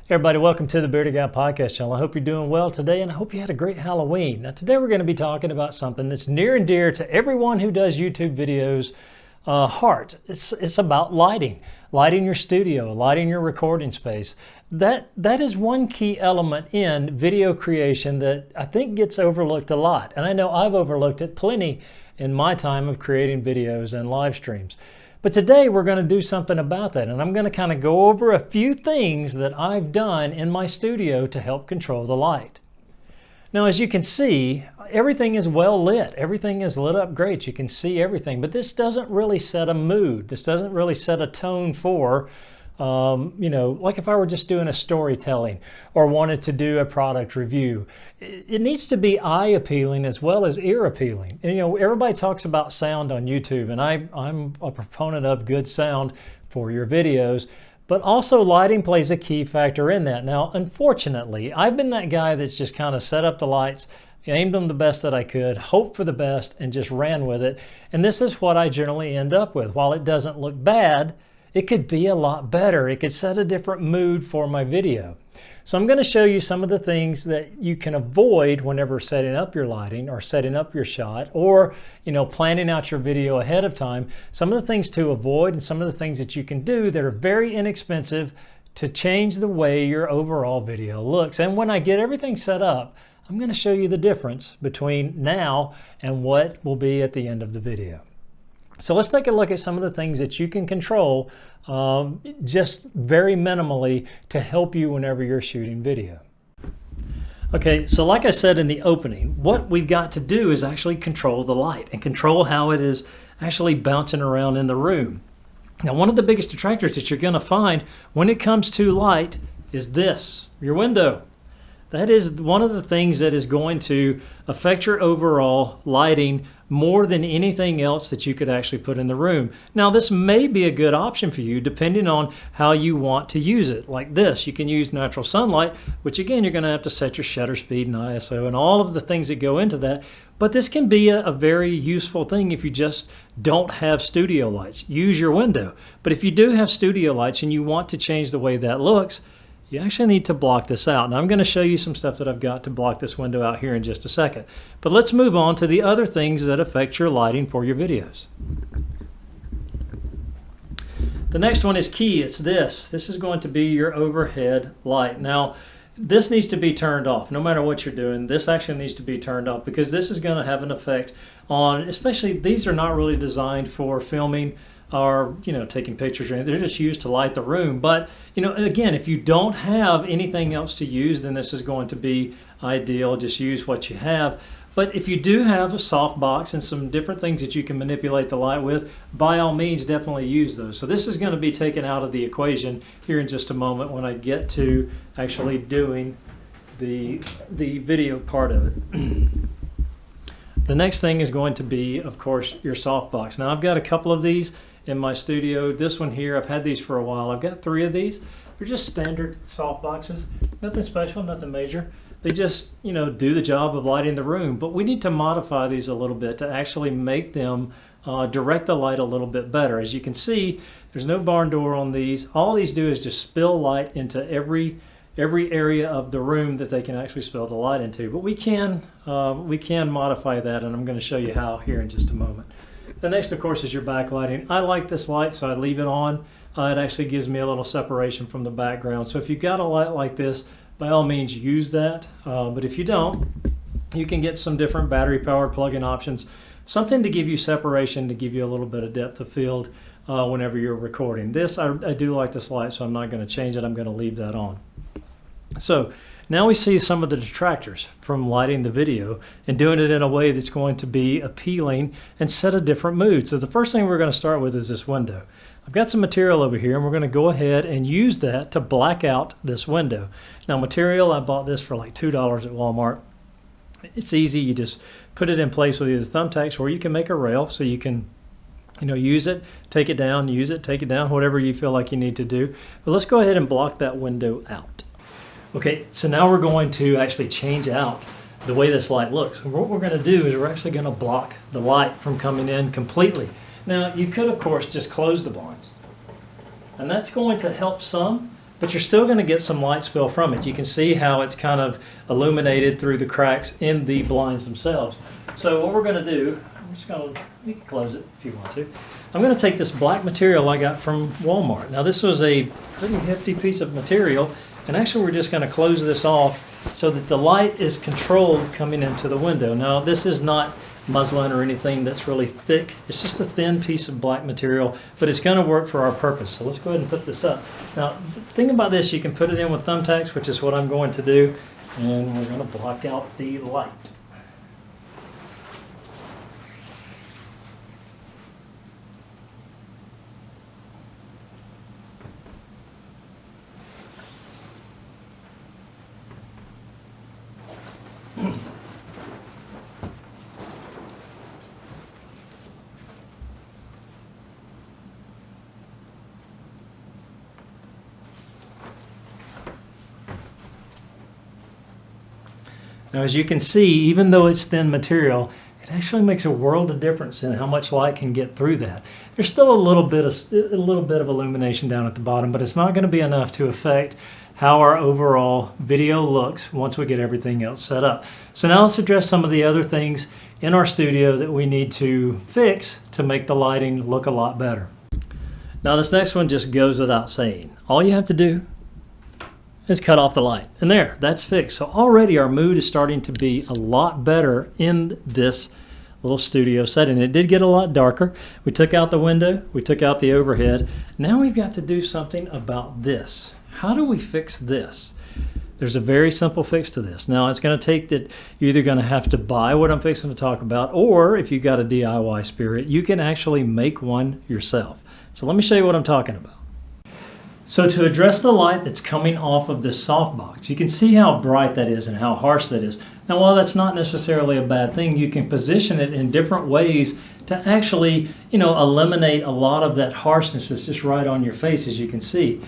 Hey everybody, welcome to the Bearded Guy Podcast channel. I hope you're doing well today, and I hope you had a great Halloween. Now today we're going to be talking about something that's near and dear to everyone who does YouTube videos heart. It's about lighting your studio, lighting your recording space. That is one key element in video creation that I think gets overlooked a lot. And I know I've overlooked it plenty in my time of creating videos and live streams. But today we're going to do something about that, and I'm going to kind of go over a few things that I've done in my studio to help control the light. Now, as you can see, everything is well lit. Everything is lit up great. You can see everything, but this doesn't really set a mood. This doesn't really set a tone for, like if I were just doing a storytelling or wanted to do a product review. It needs to be eye appealing as well as ear appealing. And everybody talks about sound on YouTube, and I'm a proponent of good sound for your videos, but also lighting plays a key factor in that. Now, unfortunately, I've been that guy that's just kind of set up the lights, aimed them the best that I could, hoped for the best, and just ran with it. And this is what I generally end up with. While it doesn't look bad, it could be a lot better. It could set a different mood for my video. So I'm going to show you some of the things that you can avoid whenever setting up your lighting or setting up your shot, or planning out your video ahead of time. Some of the things to avoid and some of the things that you can do that are very inexpensive to change the way your overall video looks. And when I get everything set up, I'm going to show you the difference between now and what will be at the end of the video. So let's take a look at some of the things that you can control just very minimally to help you whenever you're shooting video. Okay, so like I said in the opening, what we've got to do is actually control the light and control how it is actually bouncing around in the room. Now, one of the biggest detractors that you're going to find when it comes to light is this, your window. That is one of the things that is going to affect your overall lighting more than anything else that you could actually put in the room. Now, this may be a good option for you depending on how you want to use it. Like this, you can use natural sunlight, which again, you're going to have to set your shutter speed and ISO and all of the things that go into that. But this can be a very useful thing if you just don't have studio lights. Use your window. But if you do have studio lights and you want to change the way that looks, you actually need to block this out. Now I'm going to show you some stuff that I've got to block this window out here in just a second. But let's move on to the other things that affect your lighting for your videos. The next one is key. It's this. This is going to be your overhead light. Now, this needs to be turned off. No matter what you're doing, this actually needs to be turned off because this is going to have an effect on, especially these are not really designed for filming or taking pictures or anything. They're just used to light the room. But again, if you don't have anything else to use, then this is going to be ideal. Just use what you have. But if you do have a soft box and some different things that you can manipulate the light with, by all means definitely use those. So this is going to be taken out of the equation here in just a moment when I get to actually doing the video part of it. The next thing is going to be, of course, your soft box. Now I've got a couple of these in my studio. This one here, I've had these for a while. I've got 3 of these. They're just standard soft boxes. Nothing special, nothing major. They just, do the job of lighting the room. But we need to modify these a little bit to actually make them direct the light a little bit better. As you can see, there's no barn door on these. All these do is just spill light into every area of the room that they can actually spill the light into. But we can modify that, and I'm going to show you how here in just a moment. The next, of course, is your backlighting. I like this light, so I leave it on. It actually gives me a little separation from the background. So if you've got a light like this, by all means use that. But if you don't, you can get some different battery-powered plug-in options, something to give you separation, to give you a little bit of depth of field whenever you're recording. This, I do like this light, so I'm not going to change it. I'm going to leave that on. So now we see some of the detractors from lighting the video and doing it in a way that's going to be appealing and set a different mood. So the first thing we're going to start with is this window. I've got some material over here, and we're going to go ahead and use that to black out this window. Now material, I bought this for like $2 at Walmart. It's easy. You just put it in place with either thumbtacks, or you can make a rail so you can use it, take it down, use it, take it down, whatever you feel like you need to do. But let's go ahead and block that window out. Okay, so now we're going to actually change out the way this light looks. And what we're going to do is we're actually going to block the light from coming in completely. Now, you could, of course, just close the blinds. And that's going to help some, but you're still going to get some light spill from it. You can see how it's kind of illuminated through the cracks in the blinds themselves. So what we're going to do, I'm just going to, you can close it if you want to. I'm going to take this black material I got from Walmart. Now this was a pretty hefty piece of material, and actually we're just going to close this off so that the light is controlled coming into the window. Now this is not muslin or anything that's really thick. It's just a thin piece of black material, but it's going to work for our purpose. So let's go ahead and put this up. Now the thing about this, you can put it in with thumbtacks, which is what I'm going to do, and we're going to block out the light. Now as you can see, even though it's thin material, it actually makes a world of difference in how much light can get through that. There's still a little bit of illumination down at the bottom, but it's not going to be enough to affect how our overall video looks once we get everything else set up. So now let's address some of the other things in our studio that we need to fix to make the lighting look a lot better. Now this next one just goes without saying. All you have to do is cut off the light. And there, that's fixed. So already our mood is starting to be a lot better in this little studio setting. It did get a lot darker. We took out the window, we took out the overhead. Now we've got to do something about this. How do we fix this? There's a very simple fix to this. Now it's going to take that you're either going to have to buy what I'm fixing to talk about, or if you've got a DIY spirit, you can actually make one yourself. So let me show you what I'm talking about. So to address the light that's coming off of this softbox, you can see how bright that is and how harsh that is. Now while that's not necessarily a bad thing, you can position it in different ways to actually, eliminate a lot of that harshness that's just right on your face, as you can see.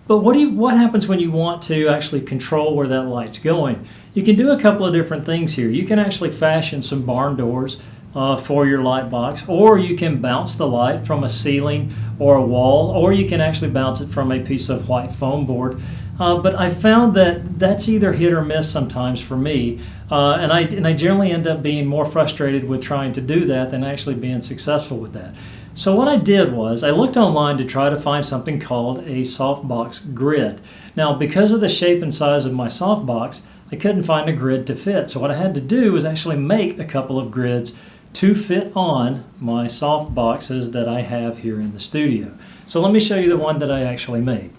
But what happens when you want to actually control where that light's going? You can do a couple of different things here. You can actually fashion some barn doors for your light box, or you can bounce the light from a ceiling or a wall, or you can actually bounce it from a piece of white foam board. But I found that that's either hit or miss sometimes for me, and I generally end up being more frustrated with trying to do that than actually being successful with that. So what I did was I looked online to try to find something called a softbox grid. Now because of the shape and size of my softbox, I couldn't find a grid to fit. So what I had to do was actually make a couple of grids to fit on my soft boxes that I have here in the studio. So let me show you the one that I actually made.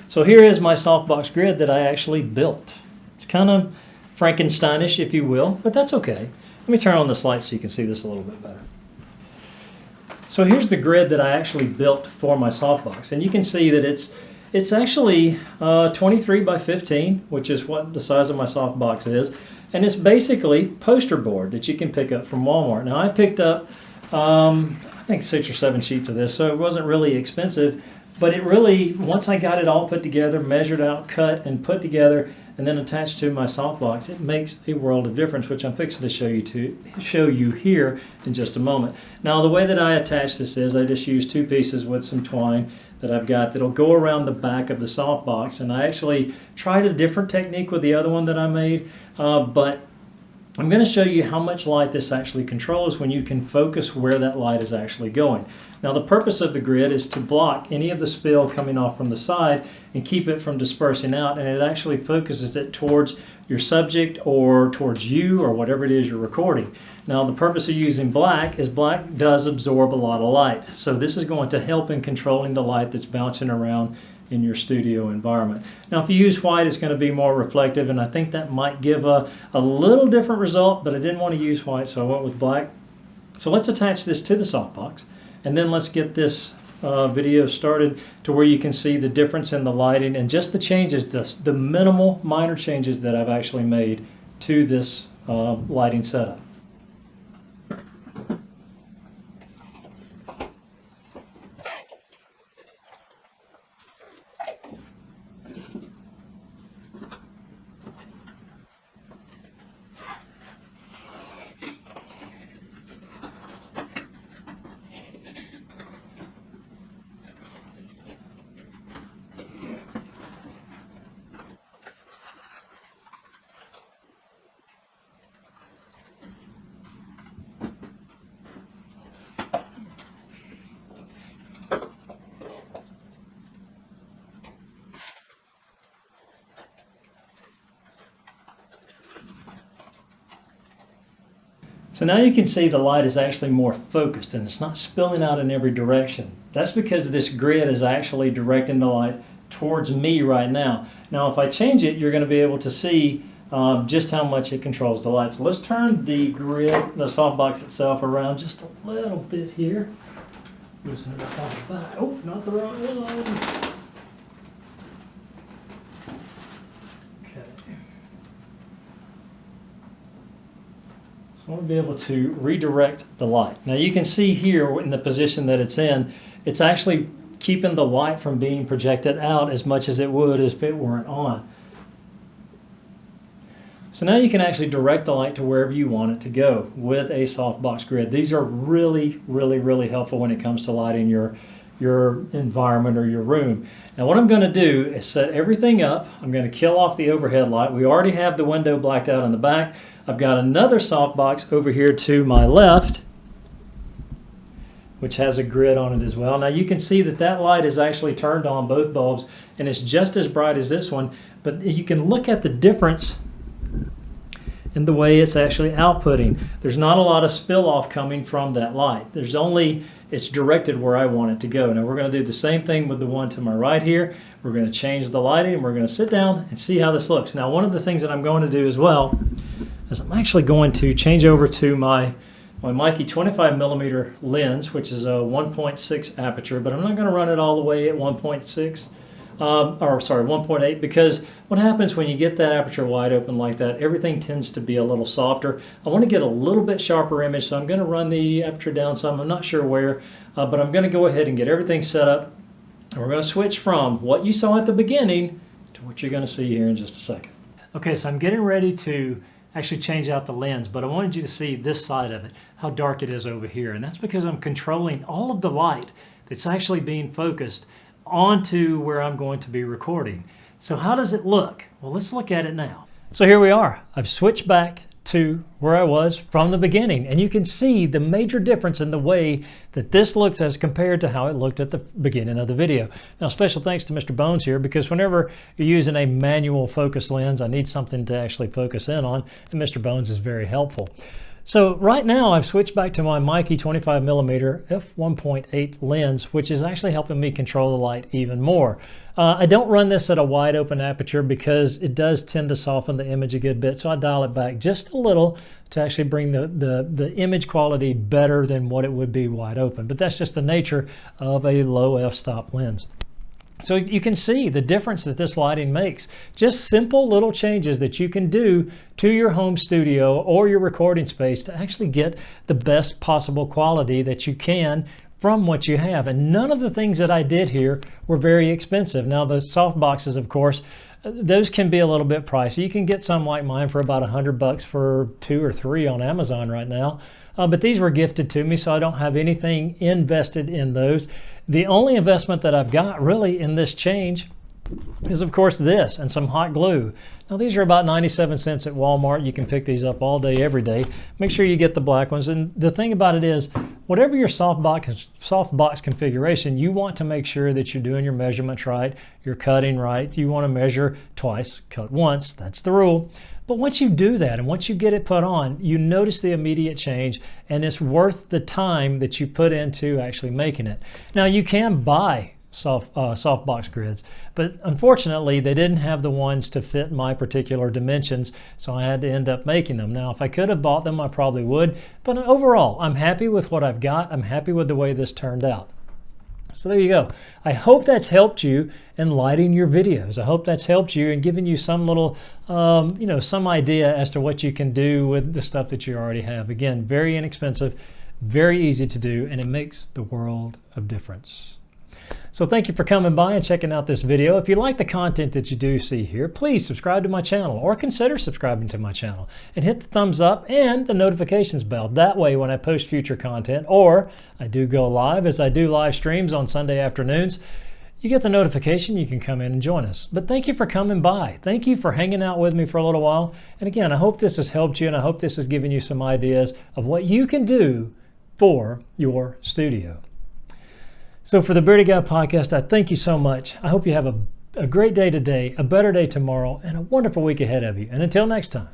So here is my softbox grid that I actually built. It's kind of Frankensteinish, if you will, but that's okay. Let me turn on this light so you can see this a little bit better. So here's the grid that I actually built for my softbox, and you can see that it's actually 23 by 15, which is what the size of my softbox is, and it's basically poster board that you can pick up from Walmart. Now I picked up I think 6 or 7 sheets of this, so it wasn't really expensive, but it really, once I got it all put together, measured out, cut, and put together, and then attached to my softbox, it makes a world of difference, which I'm fixing to show you here in just a moment. Now the way that I attach this is I just use 2 pieces with some twine that I've got that'll go around the back of the softbox, and I actually tried a different technique with the other one that I made, but I'm going to show you how much light this actually controls when you can focus where that light is actually going. Now the purpose of the grid is to block any of the spill coming off from the side and keep it from dispersing out, and it actually focuses it towards your subject or towards you or whatever it is you're recording. Now the purpose of using black is black does absorb a lot of light, so this is going to help in controlling the light that's bouncing around in your studio environment. Now if you use white, it's going to be more reflective, and I think that might give a little different result, but I didn't want to use white, so I went with black. So let's attach this to the softbox, and then let's get this video started to where you can see the difference in the lighting and just the changes, the minimal minor changes that I've actually made to this lighting setup. So now you can see the light is actually more focused and it's not spilling out in every direction. That's because this grid is actually directing the light towards me right now. Now if I change it, you're going to be able to see just how much it controls the light. So let's turn the grid, the softbox itself, around just a little bit here. Loosen it up on the back. Oh, not the wrong one. I want to be able to redirect the light. Now you can see here in the position that it's in, it's actually keeping the light from being projected out as much as it would if it weren't on. So now you can actually direct the light to wherever you want it to go with a softbox grid. These are really, really, really helpful when it comes to lighting your environment or your room. Now what I'm going to do is set everything up. I'm going to kill off the overhead light. We already have the window blacked out in the back. I've got another softbox over here to my left, which has a grid on it as well. Now you can see that that light is actually turned on, both bulbs, and it's just as bright as this one, but you can look at the difference in the way it's actually outputting. There's not a lot of spill off coming from that light. It's directed where I want it to go. Now we're going to do the same thing with the one to my right here. We're going to change the lighting and we're going to sit down and see how this looks. Now one of the things that I'm going to do as well is I'm actually going to change over to my Mieke 25mm lens, which is a 1.6 aperture, but I'm not going to run it all the way at 1.6. 1.8, because what happens when you get that aperture wide open like that, everything tends to be a little softer. I want to get a little bit sharper image, so I'm going to run the aperture down some. I'm not sure where, but I'm going to go ahead and get everything set up. And we're going to switch from what you saw at the beginning to what you're going to see here in just a second. Okay, so I'm getting ready to actually change out the lens, but I wanted you to see this side of it, how dark it is over here. And that's because I'm controlling all of the light that's actually being focused onto where I'm going to be recording. So how does it look? Well, let's look at it now. So here we are. I've switched back to where I was from the beginning, and you can see the major difference in the way that this looks as compared to how it looked at the beginning of the video. Now, special thanks to Mr. Bones here, because whenever you're using a manual focus lens, I need something to actually focus in on, and Mr. Bones is very helpful. So right now I've switched back to my Mieke 25mm f1.8 lens, which is actually helping me control the light even more. I don't run this at a wide open aperture because it does tend to soften the image a good bit, so I dial it back just a little to actually bring the image quality better than what it would be wide open. But that's just the nature of a low f-stop lens. So you can see the difference that this lighting makes. Just simple little changes that you can do to your home studio or your recording space to actually get the best possible quality that you can from what you have. And none of the things that I did here were very expensive. Now the soft boxes, of course, those can be a little bit pricey. You can get some like mine for about $100 for 2 or 3 on Amazon right now. But these were gifted to me, so I don't have anything invested in those. The only investment that I've got really in this change is, of course, this and some hot glue. Now these are about 97 cents at Walmart. You can pick these up all day, every day. Make sure you get the black ones. And the thing about it is, whatever your softbox configuration, you want to make sure that you're doing your measurements right, you're cutting right. You want to measure twice, cut once. That's the rule. But once you do that and once you get it put on, you notice the immediate change, and it's worth the time that you put into actually making it. Now you can buy softbox grids, but unfortunately they didn't have the ones to fit my particular dimensions, so I had to end up making them. Now if I could have bought them, I probably would, but overall I'm happy with what I've got. I'm happy with the way this turned out. So there you go. I hope that's helped you in lighting your videos. I hope that's helped you and given you some little, some idea as to what you can do with the stuff that you already have. Again, very inexpensive, very easy to do, and it makes the world of difference. So thank you for coming by and checking out this video. If you like the content that you do see here, please subscribe to my channel or consider subscribing to my channel and hit the thumbs up and the notifications bell. That way when I post future content or I do go live, as I do live streams on Sunday afternoons, you get the notification, you can come in and join us. But thank you for coming by. Thank you for hanging out with me for a little while. And again, I hope this has helped you and I hope this has given you some ideas of what you can do for your studio. So for the Bearded Guy Podcast, I thank you so much. I hope you have a great day today, a better day tomorrow, and a wonderful week ahead of you. And until next time.